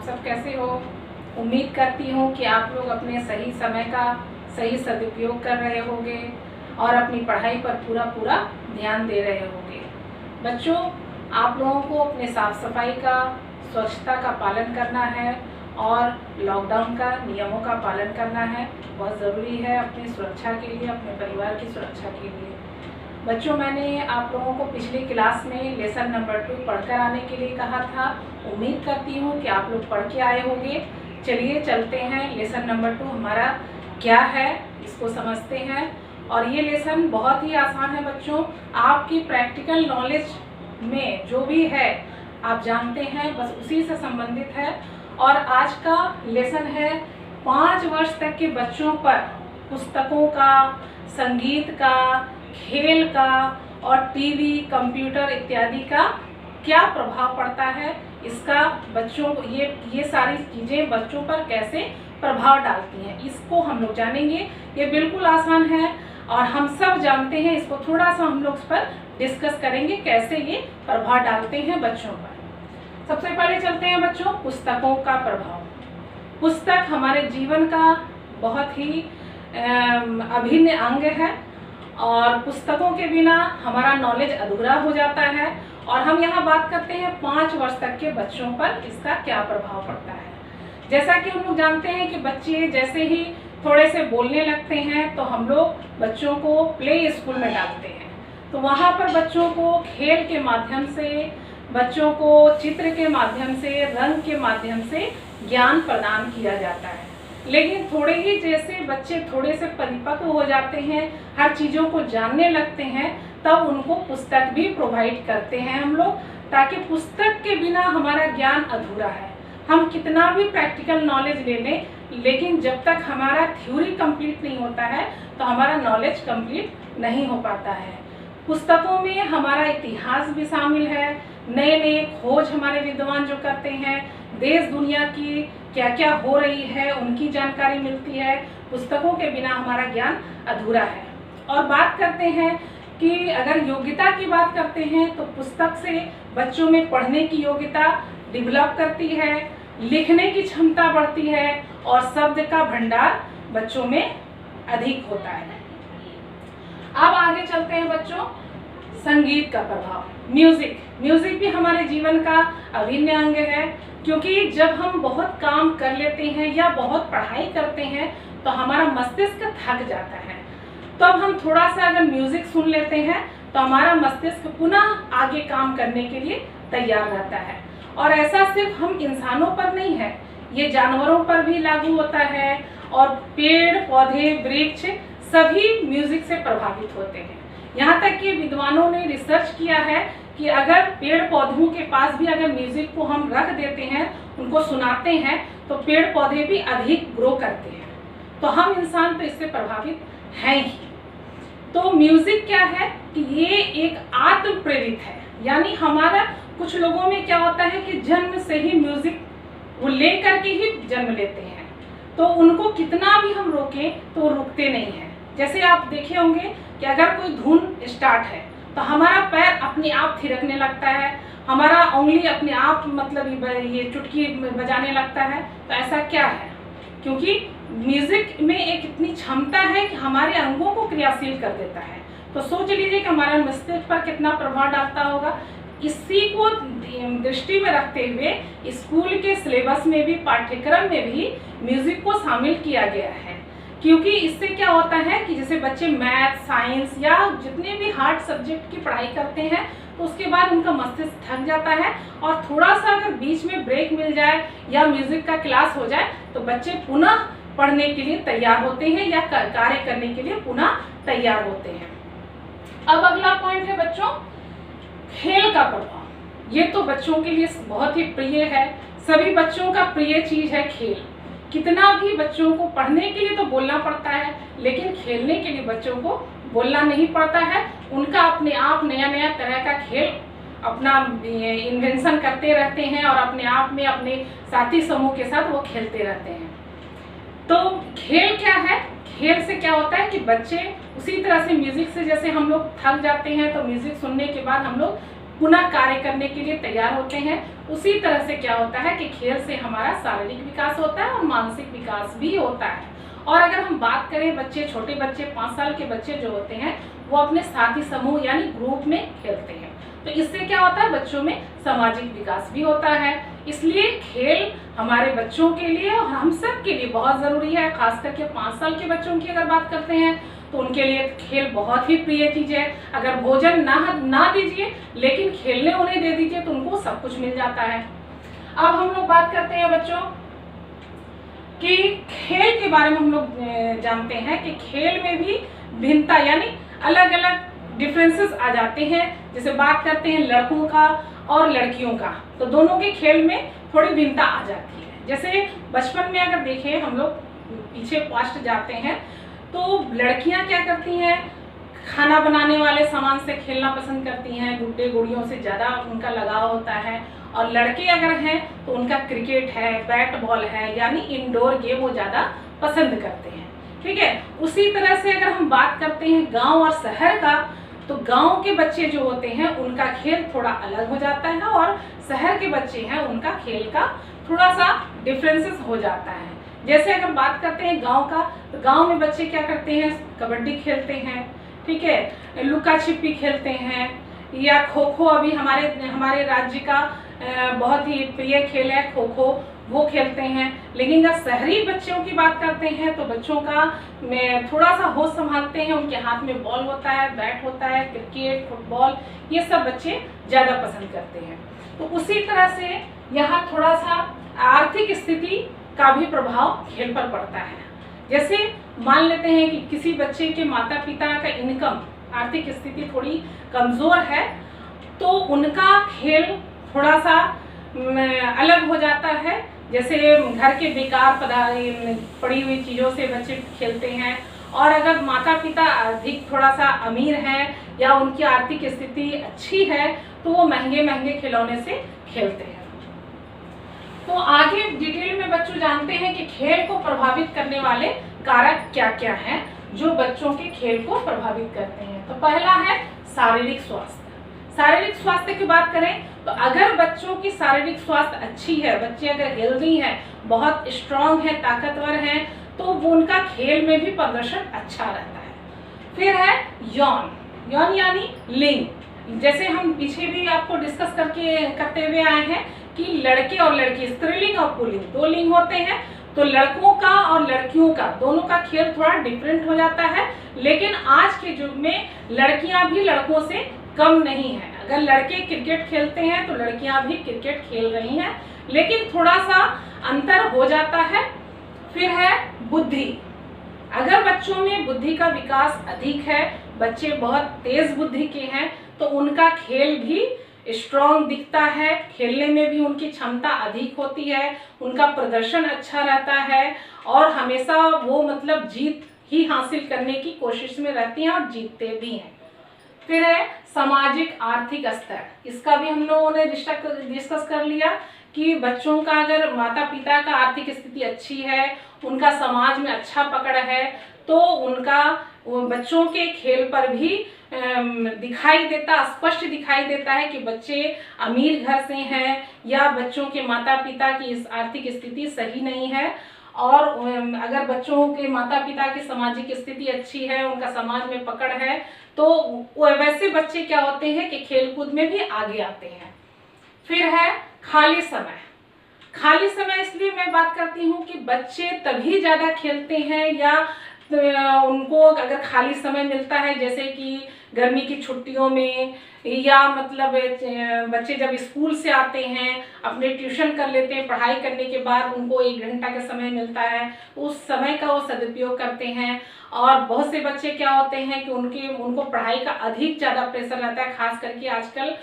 सब कैसे हो? उम्मीद करती हूँ कि आप लोग अपने सही समय का सही सदुपयोग कर रहे होंगे और अपनी पढ़ाई पर पूरा ध्यान दे रहे होंगे। बच्चों, आप लोगों को अपने साफ सफाई का, स्वच्छता का पालन करना है और लॉकडाउन का नियमों का पालन करना है। बहुत ज़रूरी है अपनी सुरक्षा के लिए, अपने परिवार की सुरक्षा के लिए। बच्चों, मैंने आप लोगों को पिछली क्लास में लेसन नंबर 2 पढ़कर आने के लिए कहा था। उम्मीद करती हूँ कि आप लोग पढ़ के आए होंगे। चलिए चलते हैं, लेसन नंबर 2 हमारा क्या है इसको समझते हैं। और ये लेसन बहुत ही आसान है बच्चों। आपकी प्रैक्टिकल नॉलेज में जो भी है आप जानते हैं, बस उसी से संबंधित है। और आज का लेसन है 5 वर्ष तक के बच्चों पर पुस्तकों का, संगीत का, खेल का और टीवी, कंप्यूटर इत्यादि का क्या प्रभाव पड़ता है। इसका बच्चों को ये सारी चीज़ें बच्चों पर कैसे प्रभाव डालती हैं, इसको हम लोग जानेंगे। ये बिल्कुल आसान है और हम सब जानते हैं। इसको थोड़ा सा हम लोग इस पर डिस्कस करेंगे कैसे ये प्रभाव डालते हैं बच्चों पर। सबसे पहले चलते हैं बच्चों, पुस्तकों का प्रभाव। पुस्तक हमारे जीवन का बहुत ही अभिन्न अंग है और पुस्तकों के बिना हमारा नॉलेज अधूरा हो जाता है। और हम यहाँ बात करते हैं 5 वर्ष तक के बच्चों पर इसका क्या प्रभाव पड़ता है। जैसा कि हम लोग जानते हैं कि बच्चे जैसे ही थोड़े से बोलने लगते हैं तो हम लोग बच्चों को प्ले स्कूल में डालते हैं। तो वहाँ पर बच्चों को खेल के माध्यम से, बच्चों को चित्र के माध्यम से, रंग के माध्यम से ज्ञान प्रदान किया जाता है। लेकिन थोड़े ही जैसे बच्चे थोड़े से परिपक्व हो जाते हैं, हर चीज़ों को जानने लगते हैं, तब उनको पुस्तक भी प्रोवाइड करते हैं हम लोग, ताकि पुस्तक के बिना हमारा ज्ञान अधूरा है। हम कितना भी प्रैक्टिकल नॉलेज ले लें, लेकिन जब तक हमारा थ्योरी कंप्लीट नहीं होता है तो हमारा नॉलेज कंप्लीट नहीं हो पाता है। पुस्तकों में हमारा इतिहास भी शामिल है, नए नए खोज हमारे विद्वान जो करते हैं, देश दुनिया की क्या क्या हो रही है उनकी जानकारी मिलती है। पुस्तकों के बिना हमारा ज्ञान अधूरा है। और बात करते हैं कि अगर योग्यता की बात करते हैं तो पुस्तक से बच्चों में पढ़ने की योग्यता डेवलप करती है, लिखने की क्षमता बढ़ती है और शब्द का भंडार बच्चों में अधिक होता है। अब आगे चलते हैं बच्चों, संगीत का प्रभाव। म्यूजिक भी हमारे जीवन का अभिन्न अंग है, क्योंकि जब हम बहुत काम कर लेते हैं या बहुत पढ़ाई करते हैं तो हमारा मस्तिष्क थक जाता है। तो अब हम थोड़ा सा अगर म्यूजिक सुन लेते हैं तो हमारा मस्तिष्क पुनः आगे काम करने के लिए तैयार रहता है। और ऐसा सिर्फ हम इंसानों पर नहीं है, ये जानवरों पर भी लागू होता है। और पेड़ पौधे, वृक्ष सभी म्यूजिक से प्रभावित होते हैं। यहाँ तक कि विद्वानों ने रिसर्च किया है कि अगर पेड़ पौधों के पास भी अगर म्यूजिक को हम रख देते हैं, उनको सुनाते हैं, तो पेड़ पौधे भी अधिक ग्रो करते हैं। तो हम इंसान तो इससे प्रभावित हैं ही। तो म्यूजिक क्या है कि ये एक आत्म प्रेरित है, यानी हमारा कुछ लोगों में क्या होता है कि जन्म से ही म्यूजिक वो ले करके ही जन्म लेते हैं, तो उनको कितना भी हम रोकें तो वो रुकते नहीं हैं। जैसे आप देखे होंगे कि अगर कोई धुन स्टार्ट है तो हमारा पैर अपने आप थिरकने लगता है, हमारा उंगली अपने आप मतलब ये चुटकी बजाने लगता है। तो ऐसा क्या है? क्योंकि म्यूजिक में एक इतनी क्षमता है कि हमारे अंगों को क्रियाशील कर देता है। तो सोच लीजिए कि हमारे मस्तिष्क पर कितना प्रभाव डालता होगा। इसी को दृष्टि में रखते हुए स्कूल के सिलेबस में भी, पाठ्यक्रम में भी म्यूजिक को शामिल किया गया है। क्योंकि इससे क्या होता है कि जैसे बच्चे मैथ, साइंस या जितने भी हार्ड सब्जेक्ट की पढ़ाई करते हैं तो उसके बाद उनका मस्तिष्क थक जाता है, और थोड़ा सा अगर बीच में ब्रेक मिल जाए या म्यूजिक का क्लास हो जाए तो बच्चे पुनः पढ़ने के लिए तैयार होते हैं या कार्य करने के लिए पुनः तैयार होते हैं। अब अगला पॉइंट है बच्चों, खेल का प्रभाव। ये तो बच्चों के लिए बहुत ही प्रिय है, सभी बच्चों का प्रिय चीज है खेल। कितना भी बच्चों को पढ़ने के लिए तो बोलना पड़ता है, लेकिन खेलने के लिए बच्चों को बोलना नहीं पड़ता है। उनका अपने आप नया नया तरह का खेल अपना इन्वेंशन करते रहते हैं और अपने आप में अपने साथी समूह के साथ वो खेलते रहते हैं। तो खेल क्या है? खेल से क्या होता है कि बच्चे उसी तरह से म्यूजिक से जैसे हम लोग थक जाते हैं तो म्यूजिक सुनने के बाद हम लोग पुनः कार्य करने के लिए तैयार होते हैं। उसी तरह से क्या होता है कि खेल से हमारा शारीरिक विकास होता है और मानसिक विकास भी होता है। और अगर हम बात करें बच्चे, छोटे बच्चे, 5 साल के बच्चे जो होते हैं वो अपने साथी समूह यानी ग्रुप में खेलते हैं, तो इससे क्या होता है बच्चों में सामाजिक विकास भी होता है। इसलिए खेल हमारे बच्चों के लिए और हम सब के लिए बहुत ज़रूरी है। खास करके 5 साल के बच्चों की अगर बात करते हैं तो उनके लिए खेल बहुत ही प्रिय चीज़ है। अगर भोजन ना दीजिए लेकिन खेलने उन्हें दे दीजिए तो उनको सब कुछ मिल जाता है। अब हम लोग बात करते हैं बच्चों कि खेल के बारे में हम लोग जानते हैं कि खेल में भी भिन्नता यानी अलग अलग डिफरेंसेस आ जाते हैं। जैसे बात करते हैं लड़कों का और लड़कियों का, तो दोनों के खेल में थोड़ी भिन्नता आ जाती है। जैसे बचपन में अगर देखें हम लोग पीछे पास्ट जाते हैं तो लड़कियां क्या करती हैं, खाना बनाने वाले सामान से खेलना पसंद करती हैं, गुड्डे गुड़ियों से ज़्यादा उनका लगाव होता है। और लड़के अगर हैं तो उनका क्रिकेट है, बैट बॉल है, यानी इंडोर गेम वो ज़्यादा पसंद करते हैं। ठीक है, उसी तरह से अगर हम बात करते हैं गांव और शहर का, तो गांव के बच्चे जो होते हैं उनका खेल थोड़ा अलग हो जाता है और शहर के बच्चे हैं उनका खेल का थोड़ा सा डिफरेंसेस हो जाता है। जैसे अगर बात करते हैं गांव का, तो गांव में बच्चे क्या करते हैं, कबड्डी खेलते हैं, ठीक है, लुका छिपी खेलते हैं, या खो खो अभी हमारे राज्य का बहुत ही प्रिय खेल है खो खो, वो खेलते हैं। लेकिन अगर शहरी बच्चों की बात करते हैं तो बच्चों का थोड़ा सा होश संभालते हैं, उनके हाथ में बॉल होता है, बैट होता है, क्रिकेट, फुटबॉल, ये सब बच्चे ज़्यादा पसंद करते हैं। तो उसी तरह से यहाँ थोड़ा सा आर्थिक स्थिति का भी प्रभाव खेल पर पड़ता है। जैसे मान लेते हैं कि किसी बच्चे के माता पिता का इनकम, आर्थिक स्थिति थोड़ी कमज़ोर है, तो उनका खेल थोड़ा सा अलग हो जाता है। जैसे घर के बेकार पड़ी हुई चीज़ों से बच्चे खेलते हैं। और अगर माता पिता अधिक थोड़ा सा अमीर हैं या उनकी आर्थिक स्थिति अच्छी है तो वो महंगे महंगे खिलौने से खेलते हैं। तो आगे डिटेल में बच्चों जानते हैं कि खेल को प्रभावित करने वाले कारक क्या क्या हैं जो बच्चों के खेल को प्रभावित करते हैं। तो पहला है शारीरिक स्वास्थ्य। शारीरिक स्वास्थ्य की बात करें तो अगर बच्चों की शारीरिक स्वास्थ्य अच्छी है, बच्चे अगर हेल्दी हैं, बहुत स्ट्रांग हैं, ताकतवर हैं, तो वो उनका खेल में भी प्रदर्शन अच्छा रहता है। फिर है यौन, यौन यानी लिंग। जैसे हम पीछे भी आपको डिस्कस करते हुए आए हैं कि लड़के और लड़की, स्त्रीलिंग और पुल्लिंग, 2 लिंग होते हैं। तो लड़कों का और लड़कियों का दोनों का खेल थोड़ा डिफरेंट हो जाता है। लेकिन आज के युग में लड़कियां भी लड़कों से कम नहीं है। अगर लड़के क्रिकेट खेलते हैं तो लड़कियां भी क्रिकेट खेल रही हैं, लेकिन थोड़ा सा अंतर हो जाता है। फिर है बुद्धि। अगर बच्चों में बुद्धि का विकास अधिक है, बच्चे बहुत तेज बुद्धि के हैं, तो उनका खेल भी स्ट्रॉन्ग दिखता है, खेलने में भी उनकी क्षमता अधिक होती है, उनका प्रदर्शन अच्छा रहता है और हमेशा वो मतलब जीत ही हासिल करने की कोशिश में रहती हैं और जीतते भी हैं। फिर है सामाजिक आर्थिक स्तर। इसका भी हम लोगों ने डिस्कस कर लिया कि बच्चों का अगर माता पिता का आर्थिक स्थिति अच्छी है, उनका समाज में अच्छा पकड़ है, तो उनका बच्चों के खेल पर भी स्पष्ट दिखाई देता है कि बच्चे अमीर घर से हैं या बच्चों के माता पिता की इस आर्थिक स्थिति सही नहीं है। और अगर बच्चों के माता पिता की सामाजिक स्थिति अच्छी है, उनका समाज में पकड़ है, तो वैसे बच्चे क्या होते हैं कि खेलकूद में भी आगे आते हैं। फिर है खाली समय। खाली समय इसलिए मैं बात करती हूँ कि बच्चे तभी ज़्यादा खेलते हैं या उनको अगर खाली समय मिलता है, जैसे कि गर्मी की छुट्टियों में, या मतलब बच्चे जब स्कूल से आते हैं, अपने ट्यूशन कर लेते हैं, पढ़ाई करने के बाद उनको 1 घंटा का समय मिलता है, उस समय का वो सदुपयोग करते हैं। और बहुत से बच्चे क्या होते हैं कि उनको पढ़ाई का अधिक ज़्यादा प्रेशर रहता है। खास करके आजकल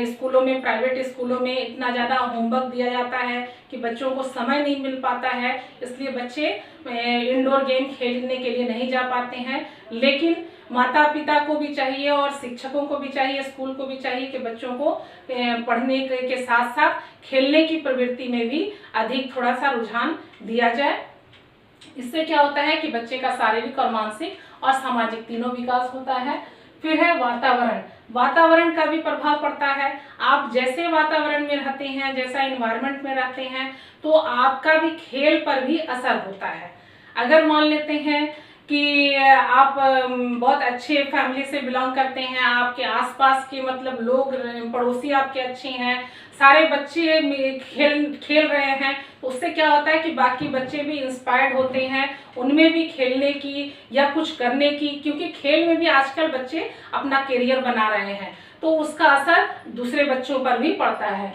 स्कूलों में, प्राइवेट स्कूलों में इतना ज़्यादा होमवर्क दिया जाता है कि बच्चों को समय नहीं मिल पाता है, इसलिए बच्चे इंडोर गेम खेलने के लिए नहीं जा पाते हैं। लेकिन माता पिता को भी चाहिए और शिक्षकों को भी चाहिए, स्कूल को भी चाहिए कि बच्चों को पढ़ने के साथ साथ खेलने की प्रवृत्ति में भी अधिक थोड़ा सा रुझान दिया जाए। इससे क्या होता है कि बच्चे का शारीरिक और मानसिक और सामाजिक तीनों विकास होता है। फिर है वातावरण। वातावरण का भी प्रभाव पड़ता है। आप जैसे वातावरण में रहते हैं, जैसा इन्वायरमेंट में रहते हैं, तो आपका भी खेल पर भी असर होता है। अगर मान लेते हैं कि आप बहुत अच्छे फैमिली से बिलोंग करते हैं, आपके आसपास के मतलब लोग, पड़ोसी आपके अच्छे हैं, सारे बच्चे खेल रहे हैं, तो उससे क्या होता है कि बाकी बच्चे भी इंस्पायर्ड होते हैं, उनमें भी खेलने की या कुछ करने की, क्योंकि खेल में भी आजकल बच्चे अपना करियर बना रहे हैं, तो उसका असर दूसरे बच्चों पर भी पड़ता है।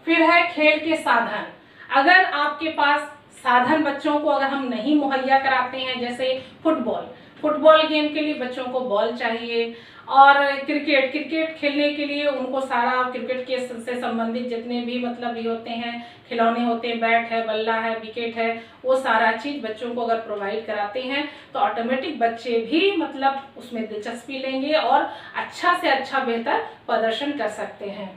फिर है खेल के साधन। अगर आपके पास साधन बच्चों को अगर हम नहीं मुहैया कराते हैं, जैसे फुटबॉल गेम के लिए बच्चों को बॉल चाहिए, और क्रिकेट खेलने के लिए उनको सारा क्रिकेट के से संबंधित जितने भी मतलब ये होते हैं, खिलौने होते हैं, बैट है, बल्ला है, विकेट है, वो सारा चीज़ बच्चों को अगर प्रोवाइड कराते हैं तो ऑटोमेटिक बच्चे भी मतलब उसमें दिलचस्पी लेंगे और अच्छा से अच्छा बेहतर प्रदर्शन कर सकते हैं।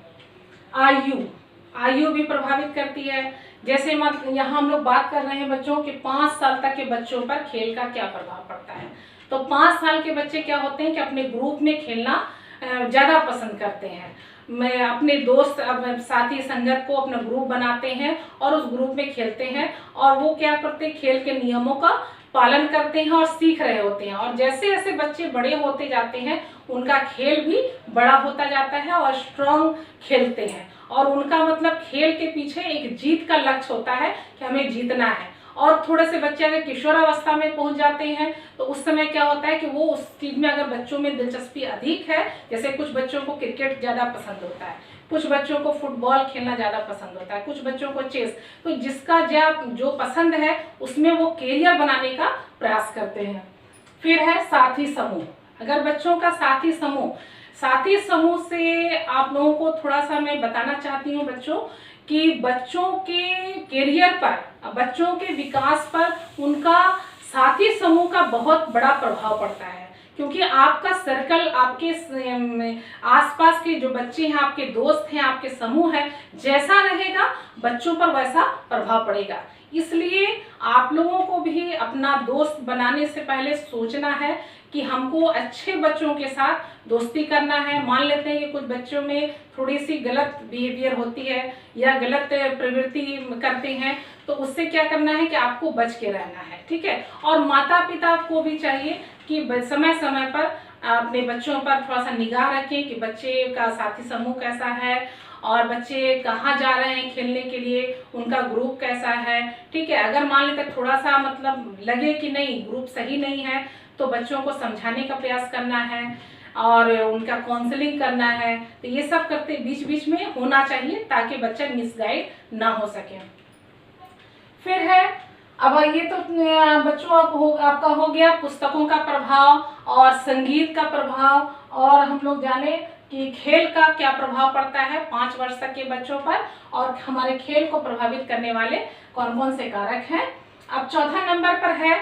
आयु भी प्रभावित करती है। जैसे यहाँ हम लोग बात कर रहे हैं बच्चों के 5 साल तक के बच्चों पर खेल का क्या प्रभाव पड़ता है। तो 5 साल के बच्चे क्या होते हैं कि अपने ग्रुप में खेलना ज़्यादा पसंद करते हैं। मैं अपने दोस्त साथी संगत को अपना ग्रुप बनाते हैं और उस ग्रुप में खेलते हैं, और वो क्या करते हैं, खेल के नियमों का पालन करते हैं और सीख रहे होते हैं। और जैसे जैसे बच्चे बड़े होते जाते हैं, उनका खेल भी बड़ा होता जाता है और स्ट्रांग खेलते हैं, और उनका मतलब खेल के पीछे एक जीत का लक्ष्य होता है कि हमें जीतना है। और थोड़े से बच्चे अगर किशोरावस्था में पहुंच जाते हैं, तो उस समय क्या होता है कि वो उस चीज़ में अगर बच्चों में दिलचस्पी अधिक है, जैसे कुछ बच्चों को क्रिकेट ज़्यादा पसंद होता है, कुछ बच्चों को फुटबॉल खेलना ज़्यादा पसंद होता है, कुछ बच्चों को चेस, तो जिसका जो पसंद है उसमें वो कैरियर बनाने का प्रयास करते हैं। फिर है साथी समूह। अगर बच्चों का साथी समूह से आप लोगों को थोड़ा सा मैं बताना चाहती हूँ बच्चों, कि बच्चों के कैरियर पर, बच्चों के विकास पर उनका साथी समूह का बहुत बड़ा प्रभाव पड़ता है। क्योंकि आपका सर्कल, आपके आसपास के जो बच्चे हैं, आपके दोस्त हैं, आपके समूह है, जैसा रहेगा बच्चों पर वैसा प्रभाव पड़ेगा। इसलिए आप लोगों को भी अपना दोस्त बनाने से पहले सोचना है कि हमको अच्छे बच्चों के साथ दोस्ती करना है। मान लेते हैं कि कुछ बच्चों में थोड़ी सी गलत बिहेवियर होती है या गलत प्रवृत्ति करते हैं, तो उससे क्या करना है कि आपको बच के रहना है, ठीक है। और माता पिता को भी चाहिए कि समय समय पर अपने बच्चों पर थोड़ा सा निगाह रखें कि बच्चे का साथी समूह कैसा है, और बच्चे कहाँ जा रहे हैं खेलने के लिए, उनका ग्रुप कैसा है, ठीक है। अगर मान लेते थोड़ा सा मतलब लगे कि नहीं ग्रुप सही नहीं है, तो बच्चों को समझाने का प्रयास करना है और उनका काउंसलिंग करना है। तो ये सब करते बीच बीच में होना चाहिए ताकि बच्चा मिसगाइड ना हो सके। फिर है, अब ये तो बच्चों आपका हो गया पुस्तकों का प्रभाव और संगीत का प्रभाव, और हम लोग जाने कि खेल का क्या प्रभाव पड़ता है 5 वर्ष तक के बच्चों पर, और हमारे खेल को प्रभावित करने वाले कौन कौन से कारक हैं। अब चौथा नंबर पर है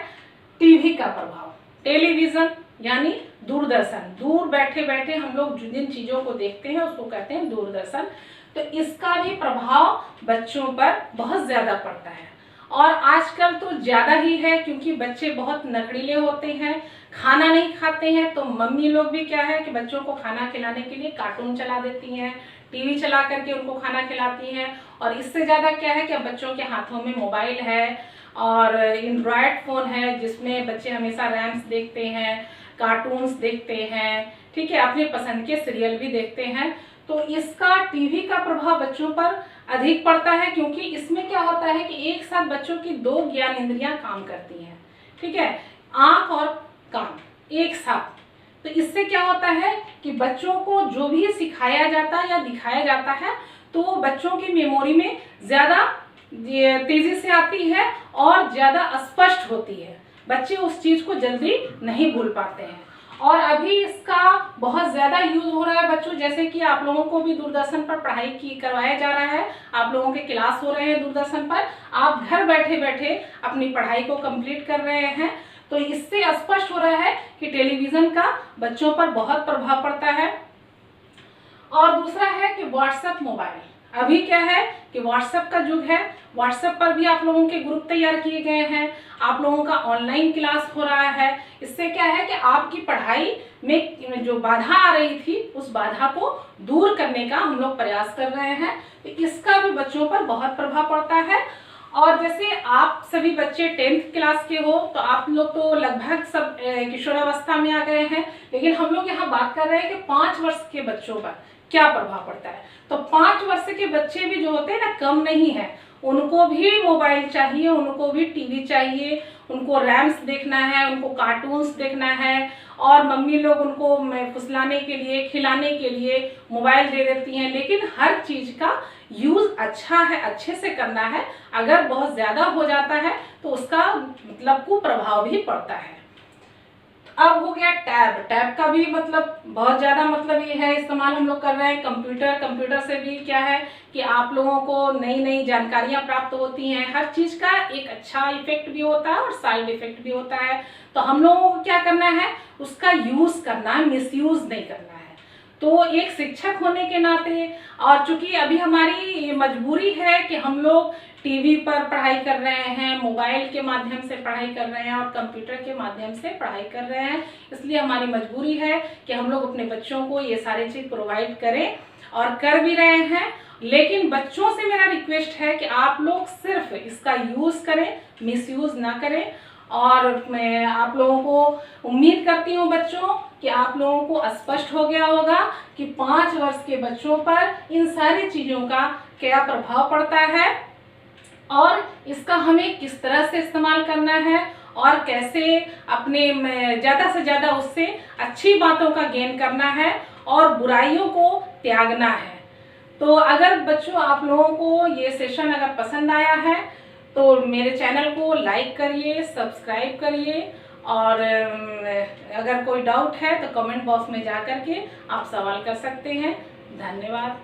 टीवी का प्रभाव। टेलीविजन यानी दूरदर्शन, दूर बैठे बैठे हम लोग जिन चीज़ों को देखते हैं उसको कहते हैं दूरदर्शन। तो इसका भी प्रभाव बच्चों पर बहुत ज़्यादा पड़ता है, और आजकल तो ज़्यादा ही है, क्योंकि बच्चे बहुत नखरीले होते हैं, खाना नहीं खाते हैं, तो मम्मी लोग भी क्या है कि बच्चों को खाना खिलाने के लिए कार्टून चला देती हैं, टीवी चला करके उनको खाना खिलाती हैं। और इससे ज़्यादा क्या है कि अब बच्चों के हाथों में मोबाइल है और एंड्रॉयड फ़ोन है, जिसमें बच्चे हमेशा रैम्स देखते हैं, कार्टून्स देखते हैं, ठीक है, अपने पसंद के सीरियल भी देखते हैं। तो इसका टीवी का प्रभाव बच्चों पर अधिक पड़ता है, क्योंकि इसमें क्या होता है कि एक साथ बच्चों की 2 ज्ञान इंद्रियां काम करती हैं, ठीक है, आँख और कान एक साथ। तो इससे क्या होता है कि बच्चों को जो भी सिखाया जाता है या दिखाया जाता है, तो वो बच्चों की मेमोरी में ज़्यादा तेज़ी से आती है और ज़्यादा स्पष्ट होती है। बच्चे उस चीज़ को जल्दी नहीं भूल पाते हैं। और अभी इसका बहुत ज़्यादा यूज़ हो रहा है बच्चों, जैसे कि आप लोगों को भी दूरदर्शन पर पढ़ाई करवाया जा रहा है, आप लोगों के क्लास हो रहे हैं दूरदर्शन पर, आप घर बैठे बैठे अपनी पढ़ाई को कंप्लीट कर रहे हैं। तो इससे स्पष्ट हो रहा है कि टेलीविज़न का बच्चों पर बहुत प्रभाव पड़ता है। और दूसरा है कि व्हाट्सएप मोबाइल। अभी क्या है कि व्हाट्सएप का युग है, व्हाट्सएप पर भी आप लोगों के ग्रुप तैयार किए गए हैं, आप लोगों का ऑनलाइन क्लास हो रहा है। इससे क्या है कि आपकी पढ़ाई में जो बाधा आ रही थी उस बाधा को दूर करने का हम लोग प्रयास कर रहे हैं। तो इसका भी बच्चों पर बहुत प्रभाव पड़ता है। और जैसे आप सभी बच्चे 10th क्लास के हो तो आप लोग तो लगभग सब किशोरावस्था में आ गए हैं, लेकिन हम लोग यहाँ बात कर रहे हैं कि 5 वर्ष के बच्चों पर क्या प्रभाव पड़ता है। तो 5 वर्ष के बच्चे भी जो होते हैं ना, कम नहीं है, उनको भी मोबाइल चाहिए, उनको भी टीवी चाहिए, उनको रैम्स देखना है, उनको कार्टून्स देखना है, और मम्मी लोग उनको फुसलाने के लिए, खिलाने के लिए मोबाइल दे देती हैं। लेकिन हर चीज़ का यूज़ अच्छा है, अच्छे से करना है। अगर बहुत ज़्यादा हो जाता है तो उसका मतलब कुप्रभाव भी पड़ता है। अब हो गया टैब। टैब का भी मतलब बहुत ज़्यादा मतलब ये है इस्तेमाल हम लोग कर रहे हैं। कंप्यूटर से भी क्या है कि आप लोगों को नई नई जानकारियाँ प्राप्त होती हैं। हर चीज़ का एक अच्छा इफेक्ट भी होता है और साइड इफेक्ट भी होता है। तो हम लोगों को क्या करना है, उसका यूज़ करना है, मिसयूज़ नहीं करना है। तो एक शिक्षक होने के नाते, और चूंकि अभी हमारी मजबूरी है कि हम लोग टीवी पर पढ़ाई कर रहे हैं, मोबाइल के माध्यम से पढ़ाई कर रहे हैं और कंप्यूटर के माध्यम से पढ़ाई कर रहे हैं, इसलिए हमारी मजबूरी है कि हम लोग अपने बच्चों को ये सारी चीज़ प्रोवाइड करें और कर भी रहे हैं। लेकिन बच्चों से मेरा रिक्वेस्ट है कि आप लोग सिर्फ इसका यूज़ करें, मिसयूज़ ना करें। और मैं आप लोगों को उम्मीद करती हूँ बच्चों कि आप लोगों को स्पष्ट हो गया होगा कि 5 वर्ष के बच्चों पर इन सारी चीज़ों का क्या प्रभाव पड़ता है और इसका हमें किस तरह से इस्तेमाल करना है और कैसे अपने ज़्यादा से ज़्यादा उससे अच्छी बातों का गेन करना है और बुराइयों को त्यागना है। तो अगर बच्चों आप लोगों को ये सेशन अगर पसंद आया है तो मेरे चैनल को लाइक करिए, सब्सक्राइब करिए, और अगर कोई डाउट है तो कमेंट बॉक्स में जा कर के आप सवाल कर सकते हैं। धन्यवाद।